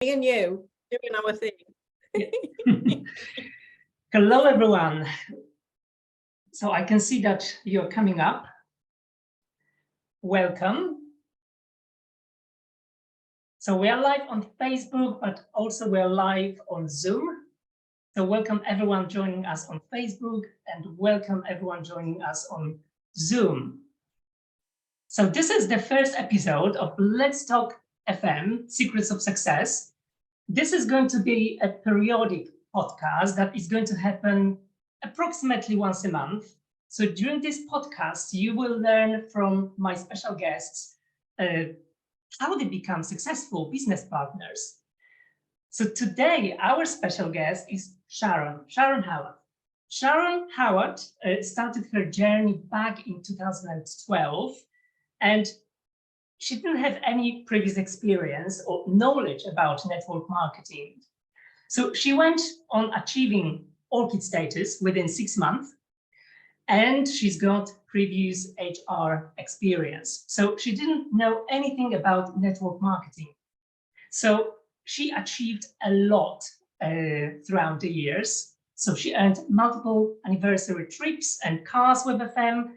Me and you doing our thing. Hello, everyone. So I can see that you're coming up. Welcome. So we are live on Facebook, but also we're live on Zoom. So welcome everyone joining us on Facebook and welcome everyone joining us on Zoom. So this is the first episode of Let's Talk FM, Secrets of Success. This is going to be a periodic podcast that is going to happen approximately once a month. So during this podcast, you will learn from my special guests how they become successful business partners. So today, our special guest is Sharon Howat. Sharon Howat started her journey back in 2012, and she didn't have any previous experience or knowledge about network marketing. So she went on achieving ORCHID status within 6 months, and she's got previous HR experience. So she didn't know anything about network marketing. So she achieved a lot throughout the years. So she earned multiple anniversary trips and cars with FM.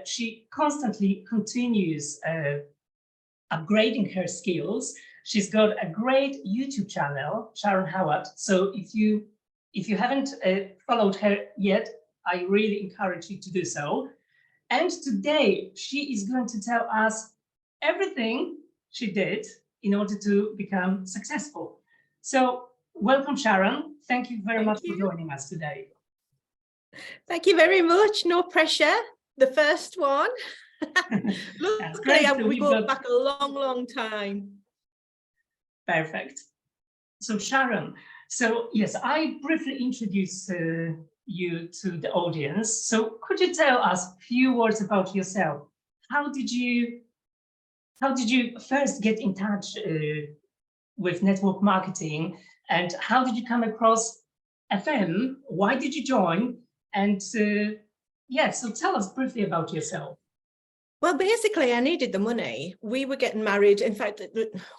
She constantly continues upgrading her skills. She's got a great YouTube channel, Sharon Howat. So if you haven't followed her yet, I really encourage you to do so. And today she is going to tell us everything she did in order to become successful. So welcome, Sharon. Thank you very much for joining us today. Thank you very much. No pressure. The first one. Luckily, we go back a long time. Perfect. So Sharon, so yes, I briefly introduced you to the audience. So could you tell us a few words about yourself? How did you first get in touch with network marketing, and how did you come across FM? Why did you join? And so tell us briefly about yourself. Well, basically, I needed the money. We were getting married. In fact,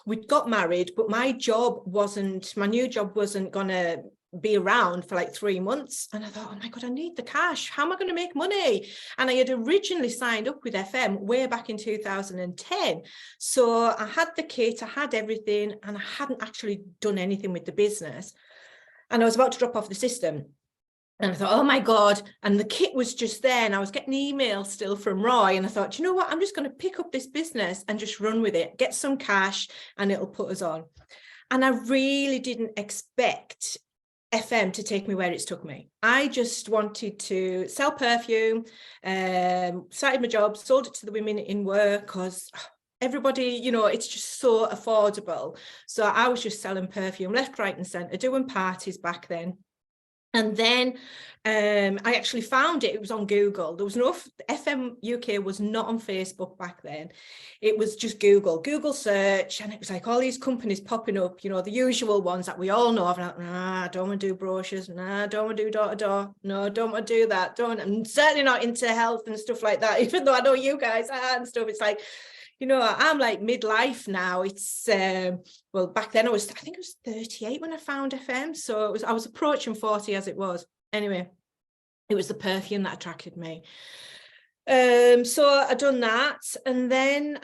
we got married, but my new job wasn't going to be around for like 3 months. And I thought, oh my God, I need the cash. How am I going to make money? And I had originally signed up with FM way back in 2010. So I had the kit, I had everything, and I hadn't actually done anything with the business. And I was about to drop off the system. And I thought, oh my God, and the kit was just there, and I was getting emails still from Roy, and I thought, you know what, I'm just going to pick up this business and just run with it, get some cash, and it'll put us on. And I really didn't expect FM to take me where it's took me. I just wanted to sell perfume, started my job, sold it to the women in work, because everybody, it's just so affordable. So I was just selling perfume left, right, and centre, doing parties back then. And then I actually found it. It was on Google. There was no FM UK was not on Facebook back then. It was just Google search, and it was like all these companies popping up, the usual ones that we all know of. And I'm like, nah, I don't want to do brochures. Nah, I don't want to do door to door. No, I don't want to do that. I'm certainly not into health and stuff like that, even though I know you guys are and stuff. It's like, I'm like midlife now. It's well, back then I think I was 38 when I found FM, so I was approaching 40 as it was. Anyway, it was the perfume that attracted me. So I done that, and then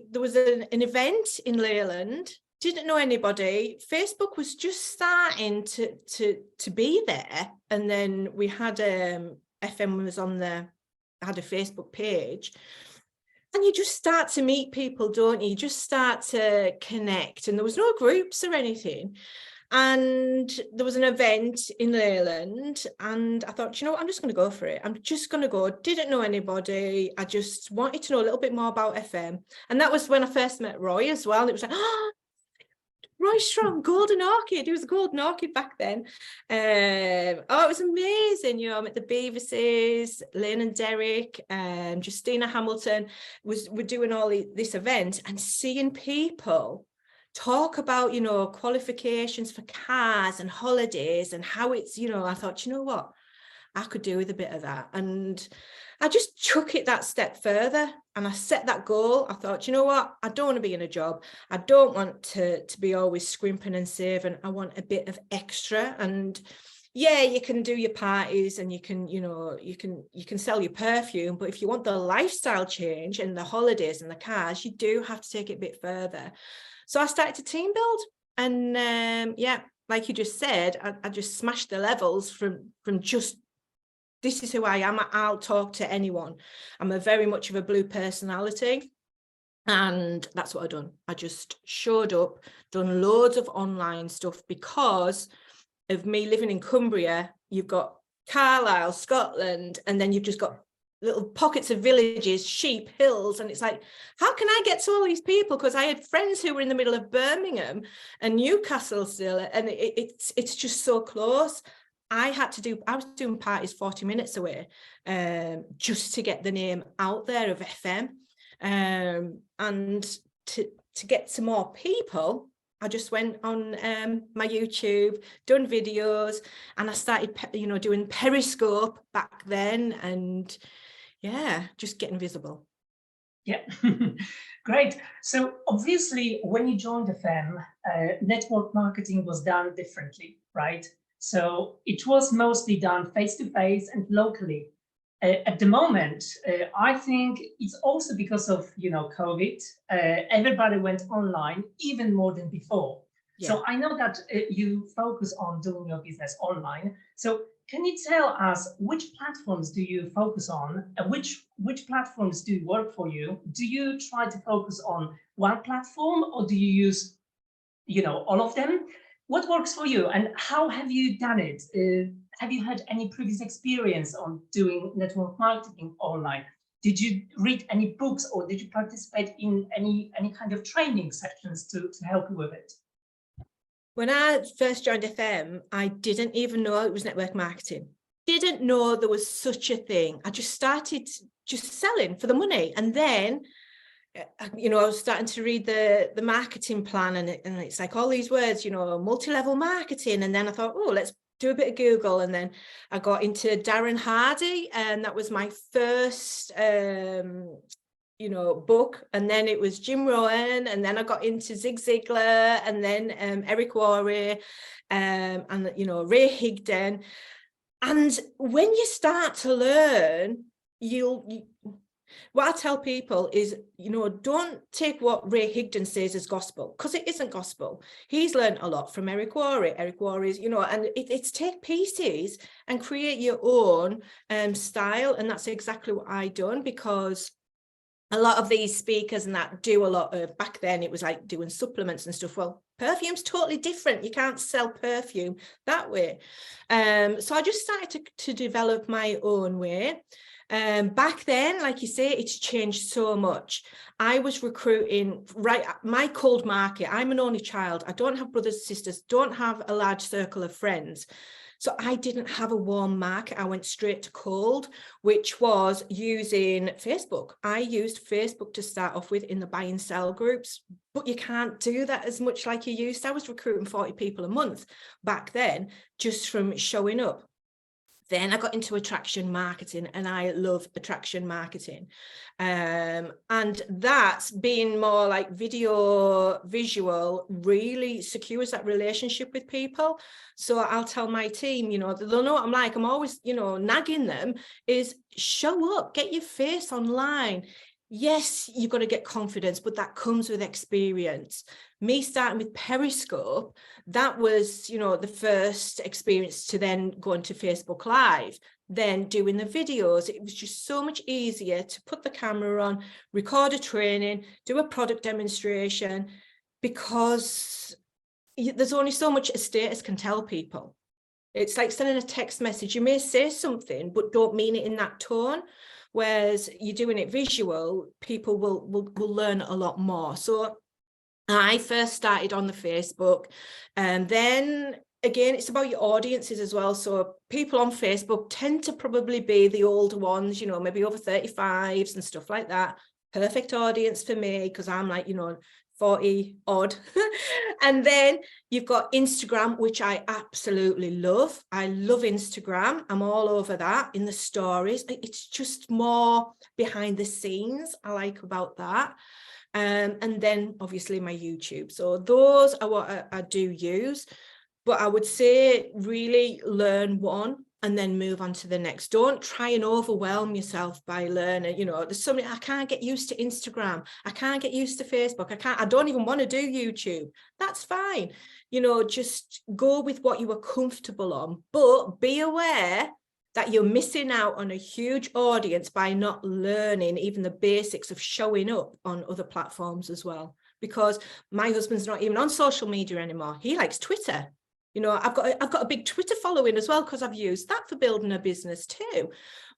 there was an event in Leyland. Didn't know anybody. Facebook was just starting to be there, and then we had FM was on there. I had a Facebook page. And you just start to meet people, don't you? You just start to connect. And there was no groups or anything. And there was an event in Leyland. And I thought, I'm just going to go for it. I'm just going to go. Didn't know anybody. I just wanted to know a little bit more about FM. And that was when I first met Roy as well. It was like, Roy Strong, Golden Orchid. He was a Golden Orchid back then. It was amazing. I met the Beaverses, Lynn and Derek, Justina Hamilton. We're doing all this event and seeing people talk about, qualifications for cars and holidays and how it's, I thought, what? I could do with a bit of that. And I just took it that step further, and I set that goal. I thought, you know what, I don't want to be in a job. I don't want to be always scrimping and saving. I want a bit of extra. And yeah, you can do your parties and you can, you know, you can sell your perfume, but if you want the lifestyle change and the holidays and the cars, you do have to take it a bit further. So I started to team build, and yeah, like you just said, I just smashed the levels from just, this is who I am. I'll talk to anyone. I'm a very much of a blue personality. And that's what I've done. I just showed up, done loads of online stuff because of me living in Cumbria. You've got Carlisle, Scotland, and then you've just got little pockets of villages, sheep, hills. And it's like, how can I get to all these people? Because I had friends who were in the middle of Birmingham and Newcastle still, and it's just so close. I was doing parties 40 minutes away, just to get the name out there of FM. And to get to more people, I just went on my YouTube, done videos, and I started, you know, doing Periscope back then, and yeah, just getting visible. Yeah, great. So obviously, when you joined FM, network marketing was done differently, right? So it was mostly done face-to-face and locally. At the moment, I think it's also because of, you know, COVID, everybody went online even more than before. Yeah. So I know that you focus on doing your business online. So can you tell us which platforms do you focus on? Which platforms do work for you? Do you try to focus on one platform, or do you use, you know, all of them? What works for you, and how have you done it? Have you had any previous experience on doing network marketing online? Did you read any books, or did you participate in any kind of training sessions to help you with it? When I first joined FM, I didn't even know it was network marketing. Didn't know there was such a thing. I just started just selling for the money. And then, you know, I was starting to read the marketing plan, and it's like all these words, you know, multi-level marketing. And then I thought, oh, let's do a bit of Google. And then I got into Darren Hardy, and that was my first, you know, book. And then it was Jim Rohn, and then I got into Zig Ziglar, and then Eric Worre, and, you know, Ray Higdon. And when you start to learn, what I tell people is, you know, don't take what Ray Higdon says as gospel, because it isn't gospel. He's learned a lot from Eric Worre. Eric Worre is, you know, and it's take pieces and create your own style. And that's exactly what I done, because a lot of these speakers and that do a lot of, back then it was like doing supplements and stuff. Well, perfume's totally different. You can't sell perfume that way. So I just started to develop my own way. Back then, like you say, it's changed so much. I was recruiting, right, my cold market. I'm an only child. I don't have brothers and sisters, don't have a large circle of friends. So I didn't have a warm market. I went straight to cold, which was using Facebook. I used Facebook to start off with in the buy and sell groups, but you can't do that as much like you used to. I was recruiting 40 people a month back then, just from showing up. Then I got into attraction marketing, and I love attraction marketing. And that's being more like visual, really secures that relationship with people. So I'll tell my team, you know, they'll know what I'm like. I'm always, you know, nagging them is show up, get your face online. Yes, you've got to get confidence, but that comes with experience. Me starting with Periscope, that was, you know, the first experience to then go into Facebook Live, then doing the videos. It was just so much easier to put the camera on, record a training, do a product demonstration, because there's only so much a status can tell people. It's like sending a text message. You may say something, but don't mean it in that tone. Whereas you're doing it visual, people will learn a lot more. So I first started on the Facebook, and then again, it's about your audiences as well. So people on Facebook tend to probably be the older ones, you know, maybe over 35s and stuff like that. Perfect audience for me, because I'm like, you know, 40 odd. And then you've got Instagram, which I absolutely love. I love Instagram. I'm all over that in the stories. It's just more behind the scenes I like about that. And then obviously my YouTube. So those are what I do use. But I would say really learn one and then move on to the next. Don't try and overwhelm yourself by learning. You know, there's something, I can't get used to Instagram. I can't get used to Facebook. I don't even want to do YouTube. That's fine. You know, just go with what you are comfortable on, but be aware that you're missing out on a huge audience by not learning even the basics of showing up on other platforms as well. Because my husband's not even on social media anymore. He likes Twitter. You know, I've got a big Twitter following as well, because I've used that for building a business too.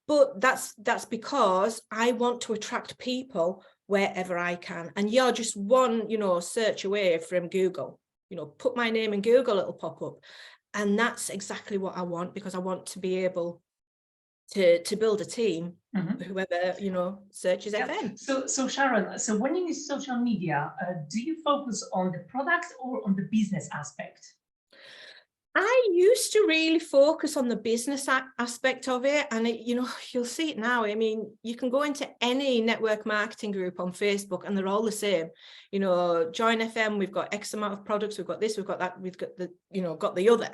But that's because I want to attract people wherever I can. And you're just one, you know, search away from Google. You know, put my name in Google, it'll pop up. And that's exactly what I want, because I want to be able to build a team, whoever, you know, searches FM. So Sharon, so when you use social media, do you focus on the product or on the business aspect? I used to really focus on the business aspect of it. And, you know, you'll see it now. I mean, you can go into any network marketing group on Facebook and they're all the same. You know, join FM, we've got X amount of products, we've got this, we've got that, we've got the, you know, got the other.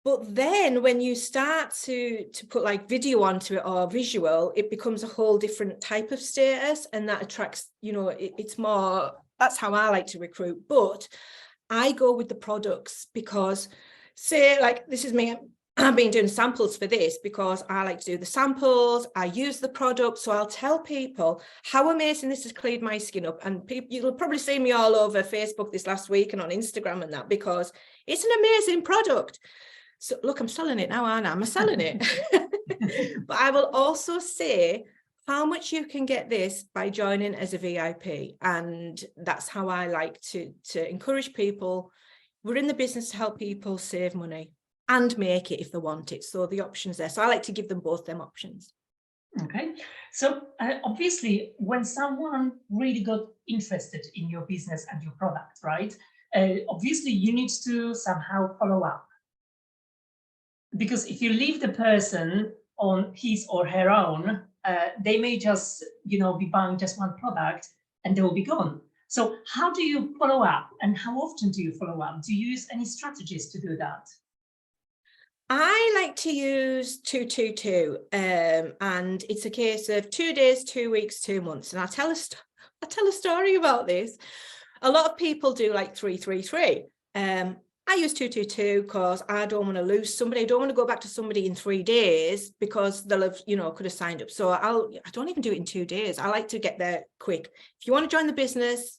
But then when you start to put like video onto it or visual, it becomes a whole different type of status, and that attracts, you know, it's more, that's how I like to recruit. But I go with the products because, say, like, this is me, I've been doing samples for this because I like to do the samples, I use the product, so I'll tell people how amazing this has cleared my skin up. And people, you'll probably see me all over Facebook this last week and on Instagram and that, because it's an amazing product. So look, I'm selling it now, aren't I? I'm selling it. But I will also say how much you can get this by joining as a VIP. And that's how I like to encourage people. We're in the business to help people save money and make it if they want it. So the options there. So I like to give them both them options. Okay. So obviously, when someone really got interested in your business and your product, right? Obviously, you need to somehow follow up. Because if you leave the person on his or her own, they may just, you know, be buying just one product and they will be gone. So how do you follow up, and how often do you follow up? Do you use any strategies to do that? I like to use 2-2-2, and it's a case of 2 days, 2 weeks, 2 months. And I tell a story about this. A lot of people do like 3-3-3. I use 2-2-2 because I don't want to lose somebody. I don't want to go back to somebody in 3 days because they'll have, you know, could have signed up. So I don't even do it in 2 days. I like to get there quick. If you want to join the business,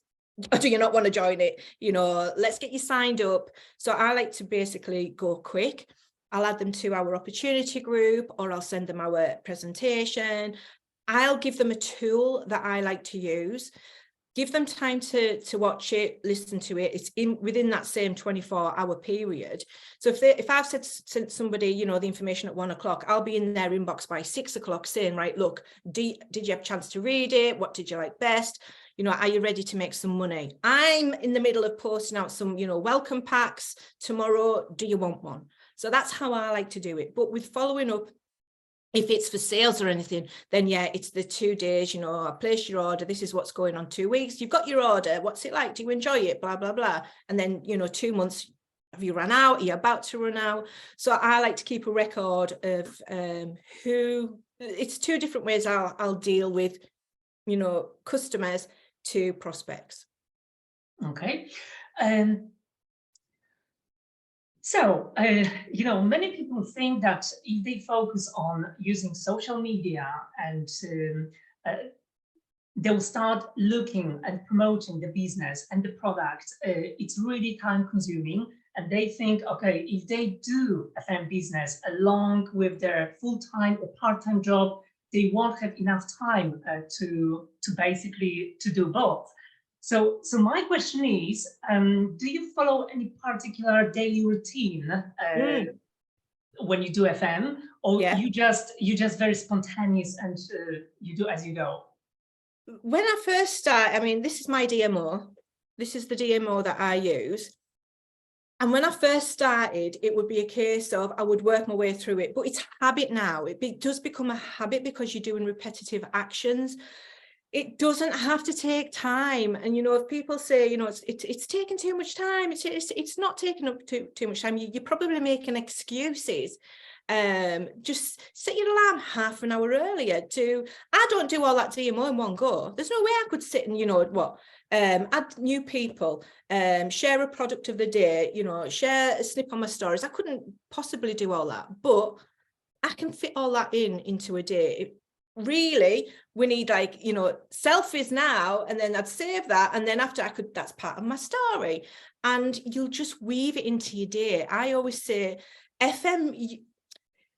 or do you not want to join it? You know, let's get you signed up. So I like to basically go quick. I'll add them to our opportunity group, or I'll send them our presentation. I'll give them a tool that I like to use. Give them time to watch it, listen to it. It's within that same 24-hour period. So if I've sent somebody, you know, the information at 1 o'clock, I'll be in their inbox by 6 o'clock saying, right, look, did you have a chance to read it? What did you like best? You know, are you ready to make some money? I'm in the middle of posting out some, you know, welcome packs tomorrow. Do you want one? So that's how I like to do it. But with following up, if it's for sales or anything, then yeah, it's the 2 days, you know, I place your order. This is what's going on 2 weeks. You've got your order. What's it like? Do you enjoy it? Blah, blah, blah. And then, you know, 2 months, have you run out? Are you about to run out? So I like to keep a record of it's 2 different ways I'll deal with, you know, customers to prospects. Okay. So, you know, many people think that if they focus on using social media and they'll start looking and promoting the business and the product, it's really time consuming. And they think, okay, if they do FM business along with their full-time or part-time job, they won't have enough time to basically to do both. So my question is, do you follow any particular daily routine when you do FM, or you just very spontaneous and you do as you go? When I first start, I mean, this is my DMO. This is the DMO that I use. And when I first started, it would be a case of I would work my way through it, but it's habit now. It does become a habit because you're doing repetitive actions. It doesn't have to take time. And, you know, if people say, you know, it's taking too much time, it's not taking up too much time. You're probably making excuses. Just set your alarm half an hour earlier. I don't do all that DMO in one go. There's no way I could sit and, you know, add new people, share a product of the day, you know, share a snip on my stories. I couldn't possibly do all that, but I can fit all that into a day. Really, we need, like, you know, selfies now, and then I'd save that, and then after that's part of my story, and you'll just weave it into your day. I always say, FM,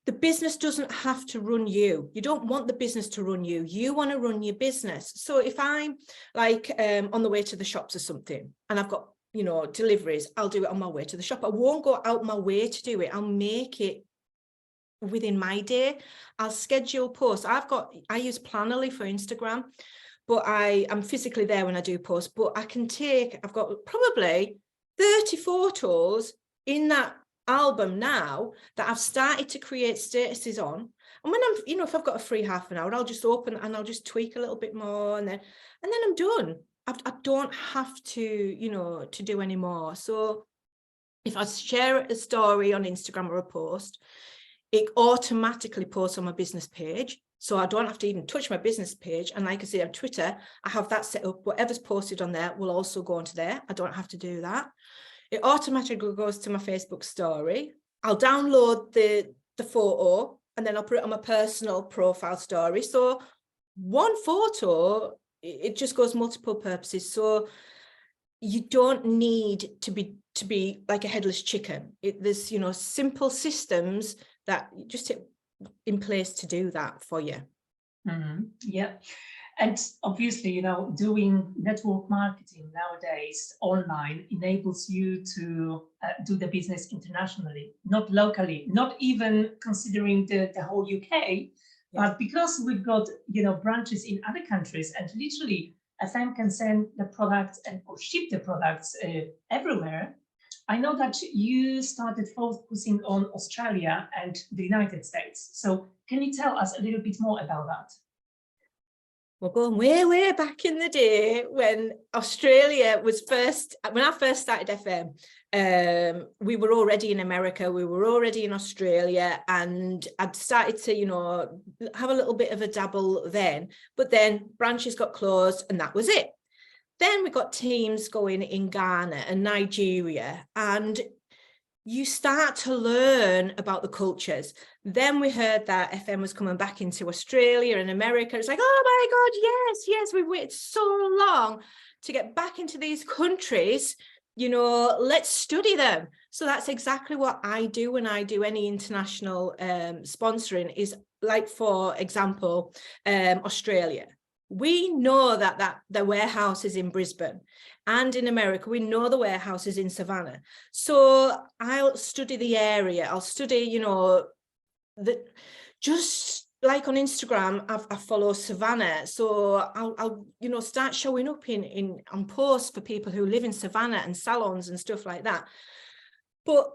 the business doesn't have to run you. You don't want the business to run you. You want to run your business. So if I'm like on the way to the shops or something, and I've got, you know, deliveries, I'll do it on my way to the shop. I won't go out my way to do it. I'll make it within my day. I'll schedule posts. I use Plannerly for Instagram, but I'm physically there when I do posts, but I've got probably 30 photos in that album now that I've started to create statuses on. And when I'm, you know, if I've got a free half an hour, I'll just open and I'll just tweak a little bit more, and then I'm done. I don't have to, you know, to do any more. So if I share a story on Instagram or a post, it automatically posts on my business page. So I don't have to even touch my business page. And like I say, on Twitter, I have that set up. Whatever's posted on there will also go onto there. I don't have to do that. It automatically goes to my Facebook story. I'll download the photo, and then I'll put it on my personal profile story. So one photo, it just goes multiple purposes. So you don't need to be like a headless chicken. There's, you know, simple systems that you just hit in place to do that for you. Mm-hmm. Yeah. And obviously, you know, doing network marketing nowadays online enables you to do the business internationally, not locally, not even considering the whole UK, but because we've got, you know, branches in other countries, and literally FM can send the products or ship the products everywhere. I know that you started focusing on Australia and the United States. So can you tell us a little bit more about that? We're going way back in the day when Australia was when I first started FM, we were already in America, we were already in Australia, and I'd started to, you know, have a little bit of a dabble then, but then branches got closed and that was it. Then we got teams going in Ghana and Nigeria, and you start to learn about the cultures. Then we heard that FM was coming back into Australia and America. It's like, oh my God, yes, we've waited so long to get back into these countries, you know, let's study them. So that's exactly what I do when I do any international sponsoring, is like, for example, Australia. We know that the warehouse is in Brisbane, and in America, we know the warehouse is in Savannah. So I'll study the area. I'll study, you know, just like on Instagram, I follow Savannah. So I'll you know, start showing up on posts for people who live in Savannah and salons and stuff like that. But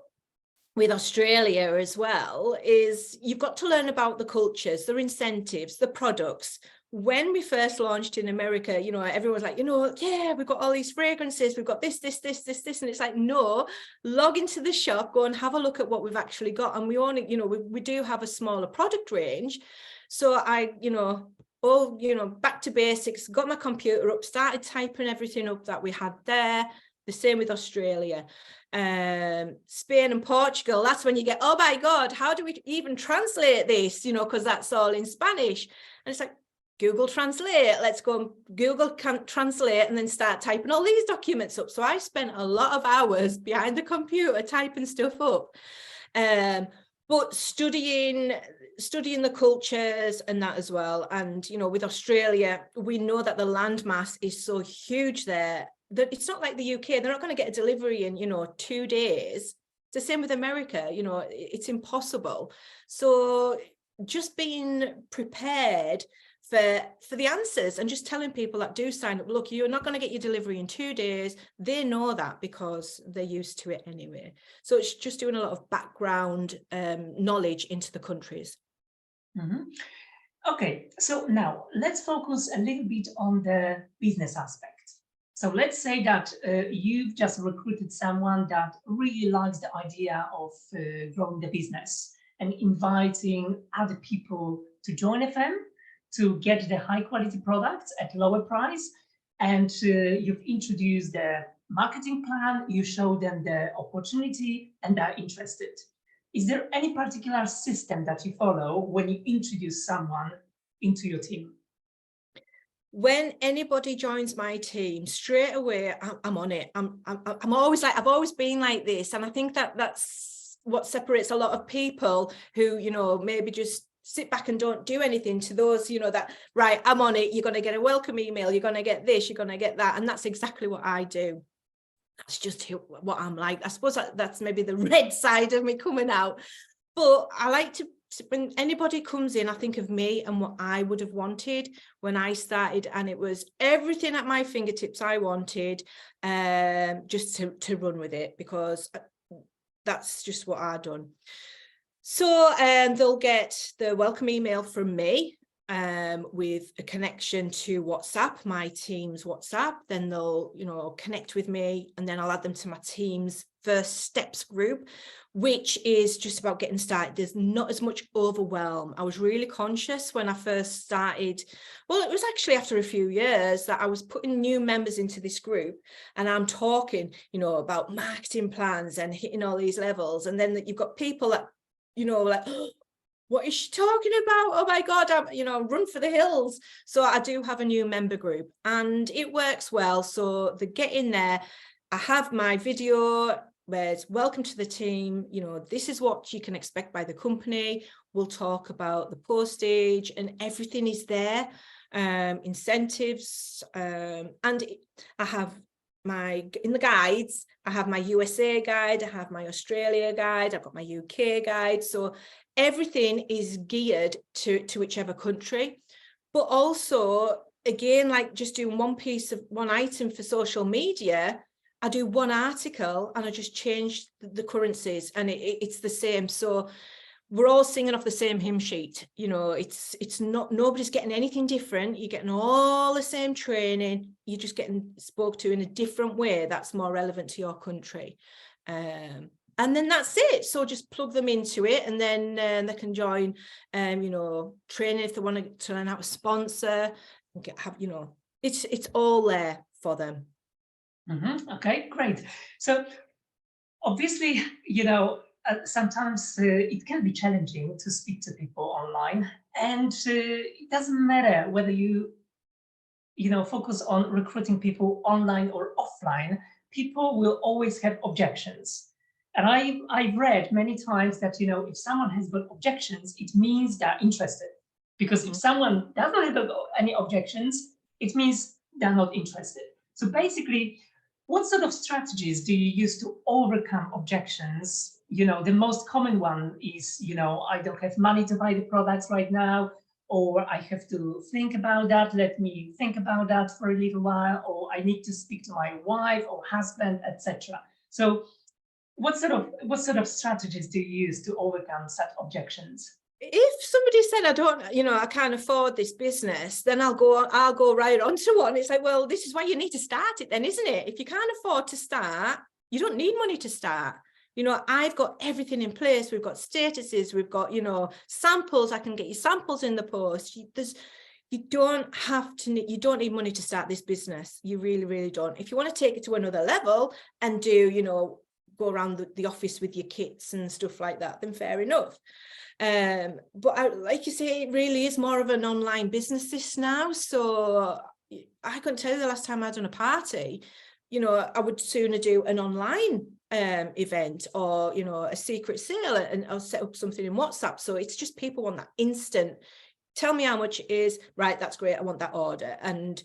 with Australia as well, is you've got to learn about the cultures, their incentives, the products. When we first launched in America, you know, everyone's like, you know, yeah, we've got all these fragrances, we've got this. And it's like, no, log into the shop, go and have a look at what we've actually got. And we only, you know, we do have a smaller product range. So I, you know, back to basics, got my computer up, started typing everything up that we had there. The same with Australia. Spain and Portugal, that's when you get, oh my God, how do we even translate this? You know, because that's all in Spanish. And it's like, Google Translate, let's go and Google Translate and then start typing all these documents up. So I spent a lot of hours behind the computer typing stuff up, but studying the cultures and that as well. And, you know, with Australia, we know that the landmass is so huge there that it's not like the UK. They're not going to get a delivery in, you know, 2 days. It's the same with America, you know, it's impossible. So just being prepared for the answers, and just telling people that do sign up, look, you're not going to get your delivery in 2 days. They know that because they're used to it anyway. So it's just doing a lot of background knowledge into the countries. Mm-hmm. Okay, so now let's focus a little bit on the business aspect. So let's say that you've just recruited someone that really likes the idea of growing the business and inviting other people to join FM to get the high quality products at lower price. And you've introduced the marketing plan, you show them the opportunity, and they're interested. Is there any particular system that you follow when you introduce someone into your team? When anybody joins my team, straight away, I'm on it. I'm always like, I've always been like this. And I think that that's what separates a lot of people who, you know, maybe just sit back and don't do anything, to those, you know, that, right, I'm on it. You're going to get a welcome email. You're going to get this, you're going to get that. And that's exactly what I do. That's just what I'm like. I suppose that's maybe the red side of me coming out. But I like to, when anybody comes in, I think of me and what I would have wanted when I started, and it was everything at my fingertips I wanted, just to run with it, because that's just what I've done. So they'll get the welcome email from me with a connection to WhatsApp, my team's WhatsApp. Then they'll, you know, connect with me, and then I'll add them to my team's first steps group, which is just about getting started. There's not as much overwhelm. I was really conscious when I first started. Well, it was actually after a few years that I was putting new members into this group, and I'm talking, you know, about marketing plans and hitting all these levels. And then you've got people that, you know, like, oh, what is she talking about? Oh my God, I'm, you know, run for the hills. So I do have a new member group, and it works well. So they get in there. I have my video where it's welcome to the team. You know, this is what you can expect by the company. We'll talk about the postage, and everything is there. Incentives. And I have in the guides, I have my USA guide, I have my Australia guide, I've got my UK guide. So everything is geared to whichever country. But also, again, like just doing one item for social media, I do one article and I just change the currencies, and it's the same. So we're all singing off the same hymn sheet. You know, it's not, nobody's getting anything different. You're getting all the same training. You're just getting spoke to in a different way that's more relevant to your country. And then that's it. So just plug them into it, and then they can join, you know, training if they want to learn how to sponsor. You know, it's all there for them. Mm-hmm. Okay, great. So obviously, you know, sometimes it can be challenging to speak to people online, and it doesn't matter whether you know, focus on recruiting people online or offline. People will always have objections. And I've read many times that, you know, if someone has got objections, it means they're interested. Because if someone doesn't have any objections, it means they're not interested. So basically, what sort of strategies do you use to overcome objections? You know, the most common one is, you know, I don't have money to buy the products right now, or I have to think about that. Let me think about that for a little while, or I need to speak to my wife or husband, etc. So what sort of strategies do you use to overcome such objections? If somebody said, I don't, you know, I can't afford this business, then I'll go right onto one. It's like, well, this is why you need to start it then, isn't it? If you can't afford to start, you don't need money to start. You know, I've got everything in place. We've got statuses, we've got, you know, samples. I can get you samples in the post. You don't need money to start this business. You really, really don't. If you want to take it to another level and do, you know, go around the office with your kits and stuff like that, then fair enough. But like you say, it really is more of an online business this now. So I couldn't tell you the last time I'd done a party. You know, I would sooner do an online event, or, you know, a secret sale, and I'll set up something in WhatsApp. So it's just people want that instant, tell me how much it is, right, that's great, I want that order. And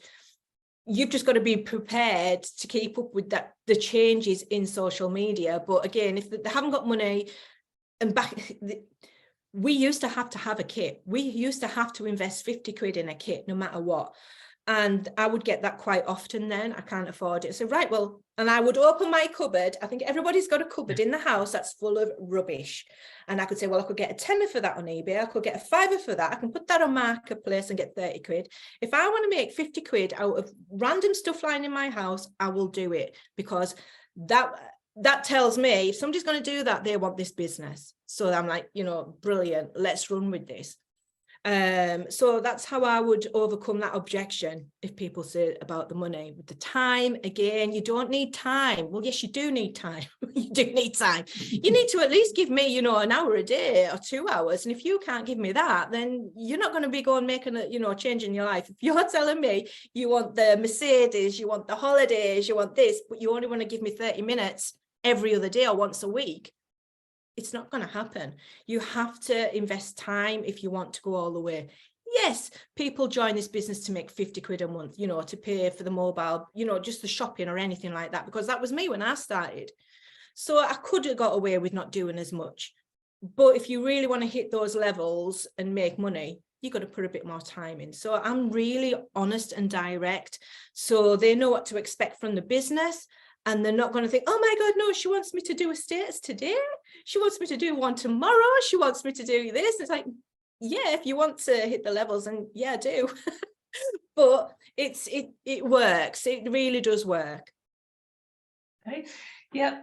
you've just got to be prepared to keep up with the changes in social media. But again, if they haven't got money, and we used to have a kit. We used to have to invest 50 quid in a kit, no matter what. And I would get that quite often then. I can't afford it. So, right, well, and I would open my cupboard. I think everybody's got a cupboard in the house that's full of rubbish. And I could say, well, I could get a tenner for that on eBay. I could get a fiver for that. I can put that on Marketplace and get 30 quid. If I want to make 50 quid out of random stuff lying in my house, I will do it, because that tells me if somebody's going to do that, they want this business. So I'm like, you know, brilliant, let's run with this. So that's how I would overcome that objection if people say about the money. With the time, again, you don't need time. Well, yes, you do need time. You do need time. You need to at least give me, you know, an hour a day or 2 hours. And if you can't give me that, then you're not going to be going making a, you know, change in your life. If you're telling me you want the Mercedes, you want the holidays, you want this, but you only want to give me 30 minutes every other day or once a week, it's not going to happen. You have to invest time if you want to go all the way. Yes, people join this business to make 50 quid a month, you know, to pay for the mobile, you know, just the shopping or anything like that, because that was me when I started. So I could have got away with not doing as much. But if you really want to hit those levels and make money, you've got to put a bit more time in. So I'm really honest and direct, so they know what to expect from the business. And they're not going to think, oh my God, no, she wants me to do a status today. She wants me to do one tomorrow. She wants me to do this. It's like, yeah, if you want to hit the levels, and yeah, do. But it works. It really does work. Okay. Yeah.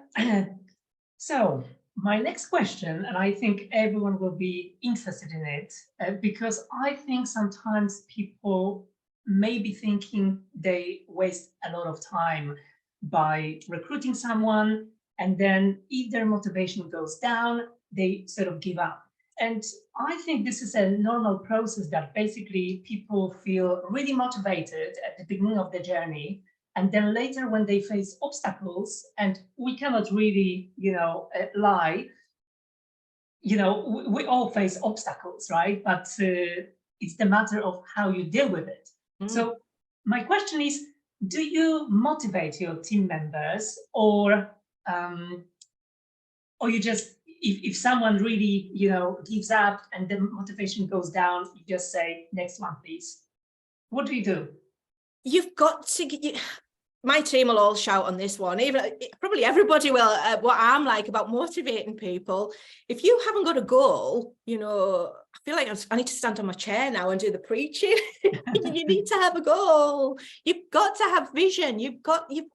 So my next question, and I think everyone will be interested in it, because I think sometimes people may be thinking they waste a lot of time by recruiting someone, and then if their motivation goes down, they sort of give up. And I think this is a normal process, that basically people feel really motivated at the beginning of the journey, and then later when they face obstacles, and we cannot really, you know, lie, you know, we all face obstacles, right? But it's the matter of how you deal with it. So my question is, do you motivate your team members, or you just, if someone really, you know, gives up and the motivation goes down, you just say, next one, please? What do you do? You've got to get, my team will all shout on this one, even probably everybody will, what I'm like about motivating people. If you haven't got a goal, you know, I feel like I need to stand on my chair now and do the preaching. You need to have a goal. You've got to have vision. You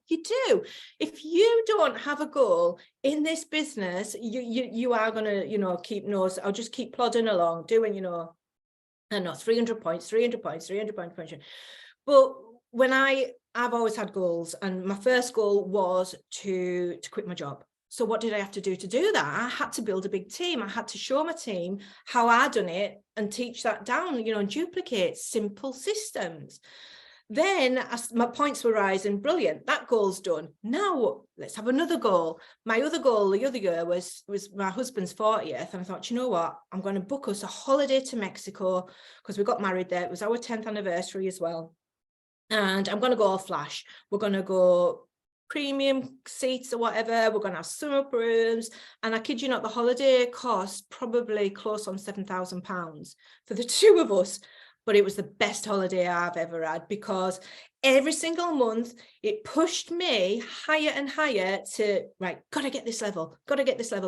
do. If you don't have a goal in this business, you are going to, you know, keep nose, I'll just keep plodding along doing, you know, I don't know, 300 points. But when I've always had goals, and my first goal was to quit my job. So what did I have to do that? I had to build a big team. I had to show my team how I done it and teach that down, you know, and duplicate simple systems. Then as my points were rising, brilliant, that goal's done. Now let's have another goal. My other goal the other year was my husband's 40th. And I thought, you know what, I'm going to book us a holiday to Mexico, because we got married there. It was our 10th anniversary as well. And I'm going to go all flash. We're going to go premium seats or whatever. We're going to have summer rooms. And I kid you not, the holiday cost probably close on £7,000 for the two of us. But it was the best holiday I've ever had, because every single month it pushed me higher and higher to, right, got to get this level,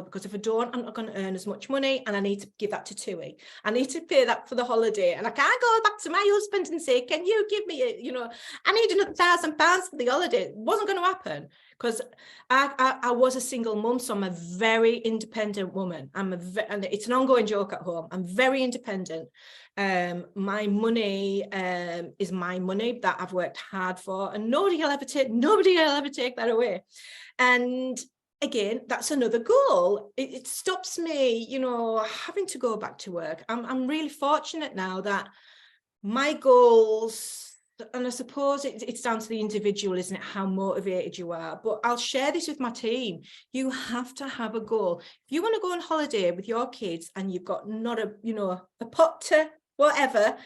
because if I don't, I'm not going to earn as much money, and I need to give that to TUI. I need to pay that for the holiday, and I can't go back to my husband and say, can you give me a, you know, I need another £1,000 for the holiday. It wasn't going to happen, because I was a single mum, so I'm a very independent woman. And it's an ongoing joke at home. I'm very independent. My money is my money that I've worked hard for, and nobody will ever take that away. And again, that's another goal. It stops me, you know, having to go back to work. I'm really fortunate now that my goals, and I suppose it's down to the individual, isn't it, how motivated you are. But I'll share this with my team. You have to have a goal. If you want to go on holiday with your kids and you've got not a, you know, a pot to whatever,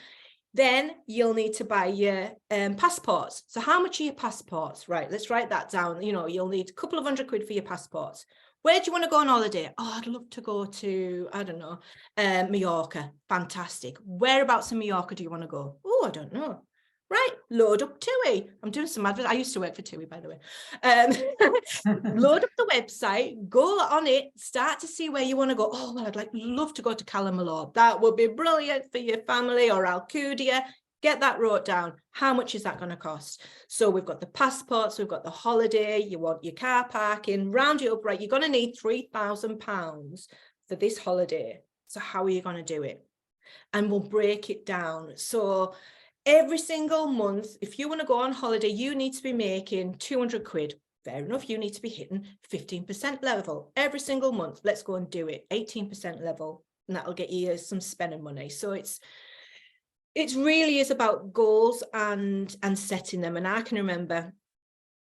then you'll need to buy your passports. So how much are your passports? Right, let's write that down. You know, you'll need a couple of £100 for your passports. Where do you want to go on holiday? Oh, I'd love to go to, I don't know, Mallorca. Fantastic. Whereabouts in Mallorca do you want to go? Oh, I don't know. Right, load up TUI. I'm doing some advert. I used to work for TUI, by the way. Load up the website, go on it, start to see where you want to go. Oh, well, love to go to Calamalor. That would be brilliant for your family, or Alcudia. Get that wrote down. How much is that going to cost? So we've got the passports, we've got the holiday, you want your car parking, round it up, right? You're going to need £3,000 for this holiday. So how are you going to do it? And we'll break it down. So every single month, if you want to go on holiday, you need to be making 200 quid. Fair enough, you need to be hitting 15% level every single month. Let's go and do it. 18% level, and that'll get you some spending money. So it really is about goals and setting them. And I can remember,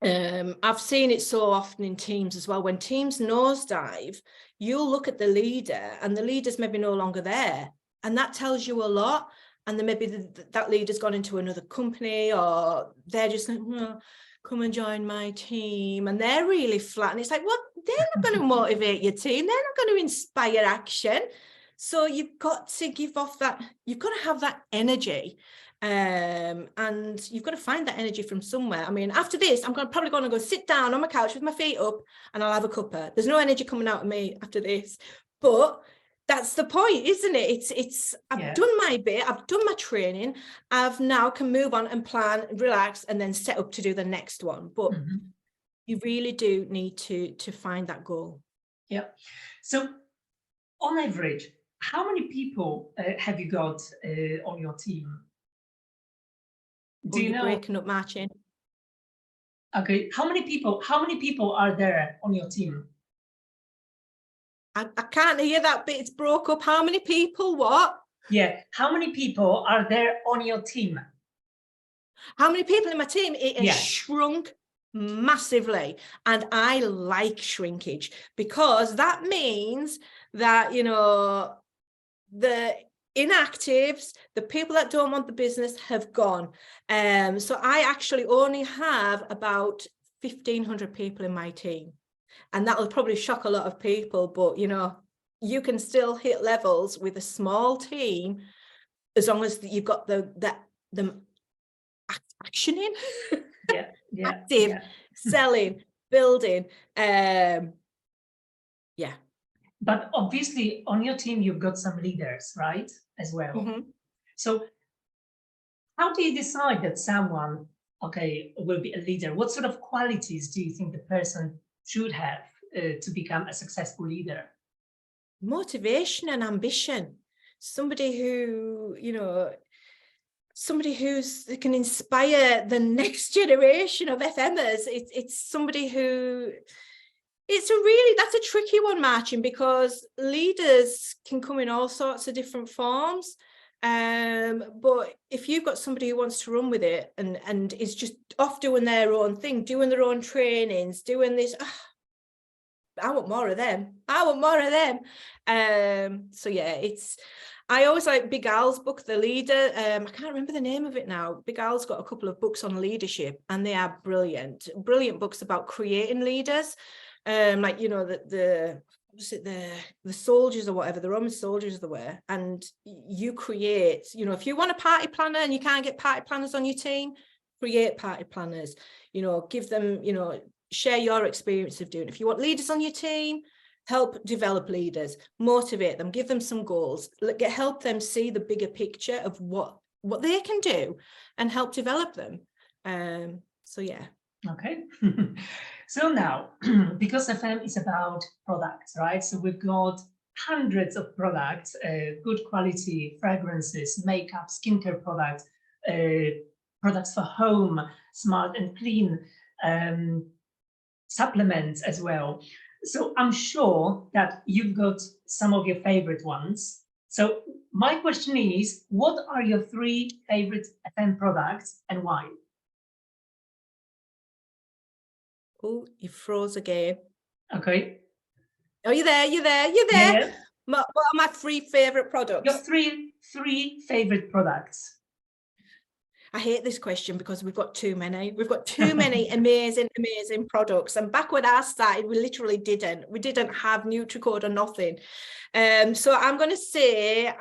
I've seen it so often in teams as well. When teams nosedive, you'll look at the leader, and the leader's maybe no longer there. And that tells you a lot. And then maybe that leader's gone into another company, or they're just like, oh, come and join my team. And they're really flat. And it's like, well, they're not going to motivate your team. They're not going to inspire action. So you've got to give off that, you've got to have that energy. And you've got to find that energy from somewhere. I mean, after this, I'm probably going to go sit down on my couch with my feet up, and I'll have a cuppa. There's no energy coming out of me after this. But that's the point, isn't it? I've done my bit, I've done my training, I've now can move on and plan, relax, and then set up to do the next one. But you really do need to find that goal. Yeah. So on average, how many people have you got on your team? Do you know? Breaking up marching. Okay. How many people are there on your team? I can't hear that bit. It's broke up. How many people? What? Yeah. How many people are there on your team? How many people in my team? It has shrunk massively. And I like shrinkage, because that means that, you know, the inactives, the people that don't want the business have gone. So I actually only have about 1,500 people in my team. And that will probably shock a lot of people, but you know, you can still hit levels with a small team as long as you've got the actioning, active, selling, building. But obviously on your team, you've got some leaders, right? As well. So how do you decide that someone, will be a leader? What sort of qualities do you think the person should have to become a successful leader? Motivation and ambition. Somebody who, you know, can inspire the next generation of FMers. It's somebody who, that's a tricky one, Martin, because leaders can come in all sorts of different forms. But if you've got somebody who wants to run with it and is just off doing their own thing, doing their own trainings, doing this, I want more of them. So yeah, I always like Big Al's book, The Leader. I can't remember the name of it now. Big Al's got a couple of books on leadership, and they are brilliant books about creating leaders. Like, you know, the soldiers or whatever, the Roman soldiers they were, and you create, you know, if you want a party planner and you can't get party planners on your team, create party planners, you know, give them, you know, share your experience of doing it. If you want leaders on your team, help develop leaders, motivate them, give them some goals, help them see the bigger picture of what they can do and help develop them. So yeah. Okay. So now, because FM is about products, right? So we've got hundreds of products, good quality fragrances, makeup, skincare products, products for home, smart and clean, supplements as well. So I'm sure that you've got some of your favorite ones. So my question is, what are your 3 favorite FM products and why? Oh, you froze again. Okay. Are you there? Yeah. What are my 3 favorite products? Your three favorite products. I hate this question because we've got too many. We've got too many amazing products. And back when I started, we literally didn't. We didn't have Utique or nothing. So I'm going to say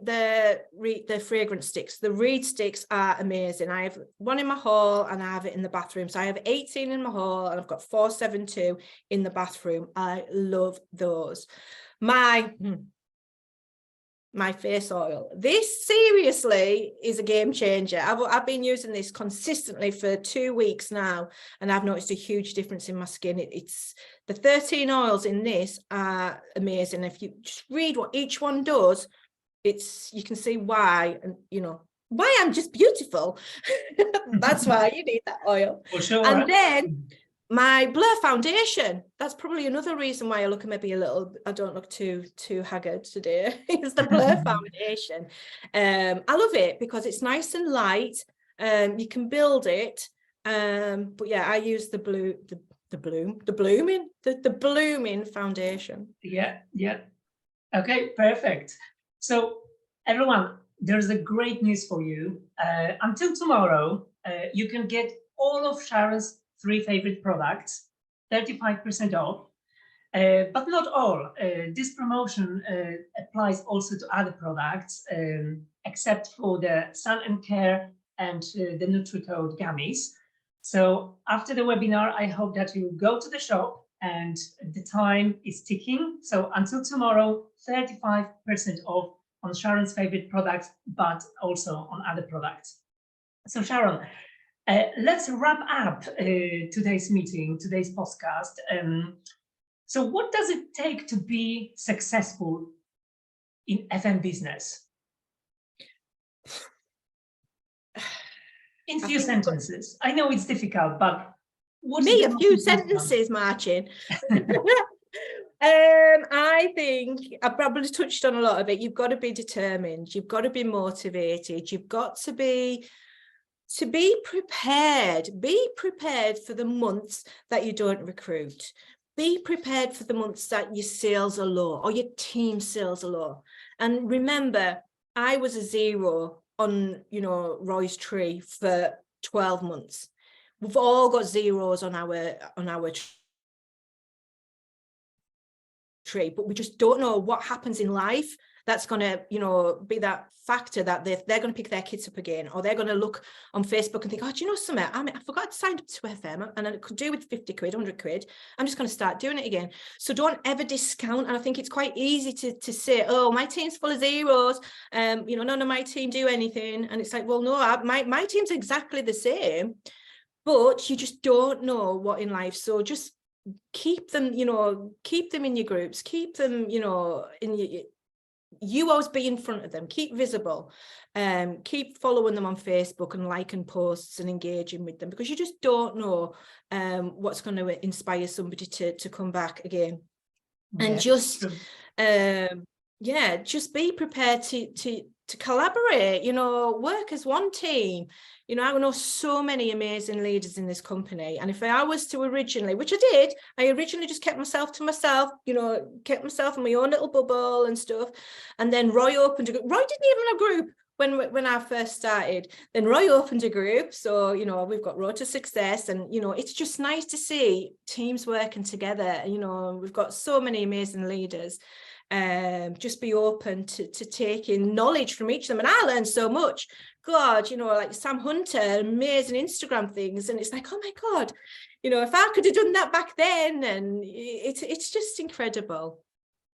the fragrance sticks, the reed sticks are amazing. I have one in my hall and I have it in the bathroom. So I have 18 in my hall and I've got 472 in the bathroom. I love those. My face oil. This seriously is a game changer. I've been using this consistently for 2 weeks now, and I've noticed a huge difference in my skin. It's the 13 oils in this are amazing. If you just read what each one does, you can see why, and why I'm just beautiful. That's why you need that oil. For sure. And then my Blur foundation, that's probably another reason why I look maybe a little, I don't look too haggard today, is the Blur foundation. I love it because it's nice and light. You can build it. But yeah, I use the blooming foundation. Yeah. Okay, perfect. So everyone, there's a great news for you. Until tomorrow, you can get all of Sharon's 3 favorite products, 35% off, but not all. This promotion applies also to other products, except for the Sun and Care and the NutriCode gummies. So after the webinar, I hope that you go to the shop and the time is ticking. So until tomorrow, 35% off on Sharon's favorite products, but also on other products. So Sharon, let's wrap up today's meeting, today's podcast. So what does it take to be successful in FM business? In few sentences. I know it's difficult, but a few sentences, Martin. I think I've probably touched on a lot of it. You've got to be determined. You've got to be motivated. You've got to be prepared. Be prepared for the months that you don't recruit. Be prepared for the months that your sales are low or your team sales are low. And remember, I was a 0 on, Roy's tree for 12 months. We've all got zeros on our tree, but we just don't know what happens in life that's going to, be that factor that they're going to pick their kids up again, or they're going to look on Facebook and think, oh, do you know something? I forgot to sign up to FM and I could do with 50 quid, 100 quid. I'm just going to start doing it again. So don't ever discount. And I think it's quite easy to say, oh, my team's full of zeros. None of my team do anything. And it's like, well, no, my team's exactly the same, but you just don't know what in life. So just keep them in your groups, keep them, you always be in front of them, keep visible, keep following them on Facebook and liking posts and engaging with them, because you just don't know what's going to inspire somebody to come back again. And just be prepared to collaborate, work as one team. I know so many amazing leaders in this company. And if I was to originally, which I originally just kept myself to myself, kept myself in my own little bubble and stuff. And then Roy opened a group. Roy didn't even have a group when I first started. Then Roy opened a group. So, we've got Road to Success, and, it's just nice to see teams working together. We've got so many amazing leaders. Just be open to taking knowledge from each of them. And I learned so much. God, like Sam Hunter, amazing Instagram things. And it's like, oh my God, if I could have done that back then, and it's just incredible.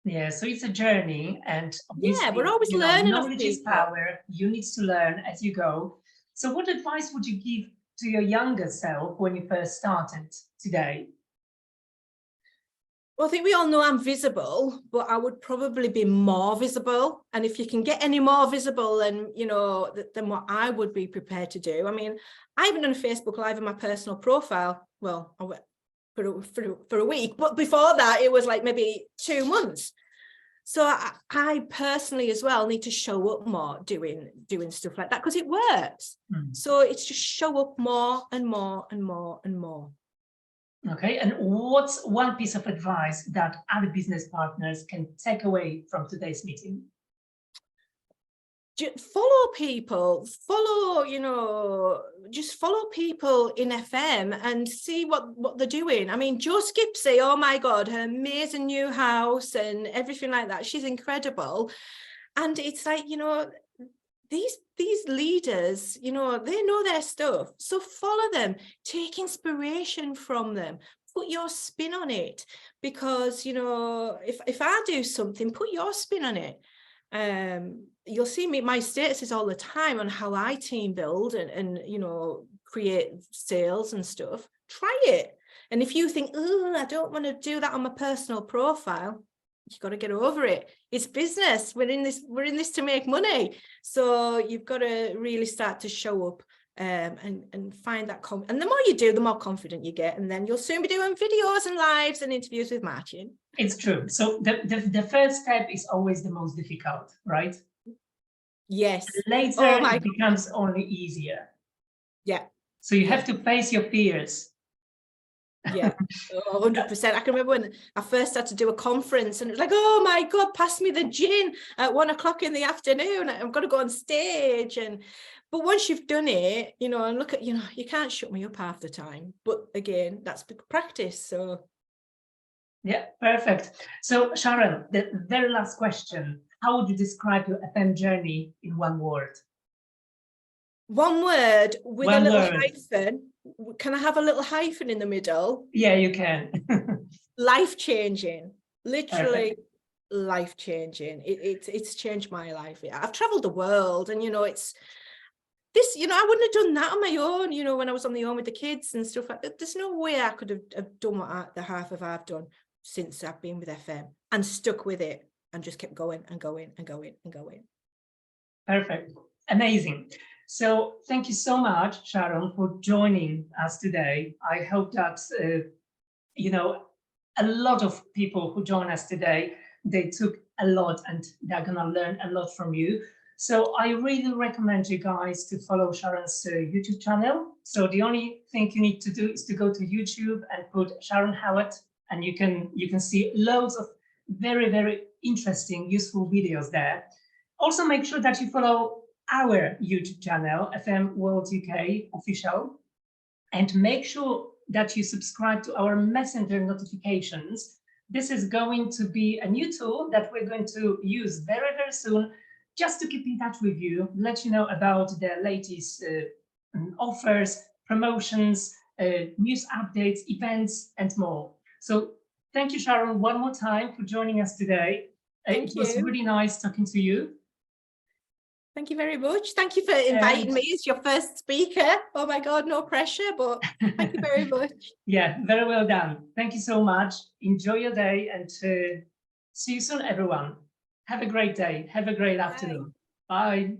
Yeah, so it's a journey, and we're always learning. Knowledge is power. You need to learn as you go. So what advice would you give to your younger self when you first started today? Well, I think we all know I'm visible, but I would probably be more visible. And if you can get any more visible than what I would be prepared to do. I mean, I haven't done a Facebook Live in my personal profile. Well, I went for a week, but before that, it was like maybe 2 months. So I personally as well need to show up more doing stuff like that, because it works. So it's just show up more and more and more and more. Okay, and what's one piece of advice that other business partners can take away from today's meeting? follow people, just follow people in FM and see what they're doing. I mean, Jo Skipsey, oh my God, her amazing new house and everything like that. She's incredible. And it's like, these leaders, they know their stuff. So follow them, take inspiration from them, put your spin on it. Because, if I do something, put your spin on it. You'll see my statuses all the time on how I team build and create sales and stuff. Try it. And if you think, oh, I don't want to do that on my personal profile, you've got to get over it. It's business. We're in this to make money. So you've got to really start to show up and find that and the more you do, the more confident you get, and then you'll soon be doing videos and lives and interviews with Martin. It's true. So the first step is always the most difficult, right? Yes. Later it becomes only easier. Yeah. So you have to face your fears. Yeah, 100%. I can remember when I first had to do a conference and it was like, oh my God, pass me the gin at 1 o'clock in the afternoon. I'm going to go on stage. But once you've done it, and look at, you can't shut me up half the time. But again, that's practice. So. Yeah, perfect. So Sharon, the very last question. How would you describe your FM journey in one word? One word with a little hyphen. Can I have a little hyphen in the middle? Yeah, you can. Life-changing. Literally life-changing. It's changed my life. Yeah, I've traveled the world, and it's this. I wouldn't have done that on my own. When I was on the own with the kids and stuff like that. There's no way I could have done the half of I've done since I've been with FM and stuck with it and just kept going and going and going and going. Perfect. Amazing. So thank you so much, Sharon, for joining us today. I hope that, a lot of people who join us today, they took a lot and they're going to learn a lot from you. So I really recommend you guys to follow Sharon's YouTube channel. So the only thing you need to do is to go to YouTube and put Sharon Howat, and you can see loads of very, very interesting, useful videos there. Also, make sure that you follow our YouTube channel, FM World UK Official, and make sure that you subscribe to our messenger notifications. This is going to be a new tool that we're going to use very, very soon, just to keep in touch with you, let you know about the latest offers, promotions, news updates, events, and more. So thank you, Sharon, one more time for joining us today. It was really nice talking to you. Thank you very much. Thank you for inviting me as your first speaker. Oh my God, no pressure, but thank you very much. Yeah, very well done. Thank you so much. Enjoy your day, and see you soon, everyone. Have a great day. Have a great afternoon. Bye.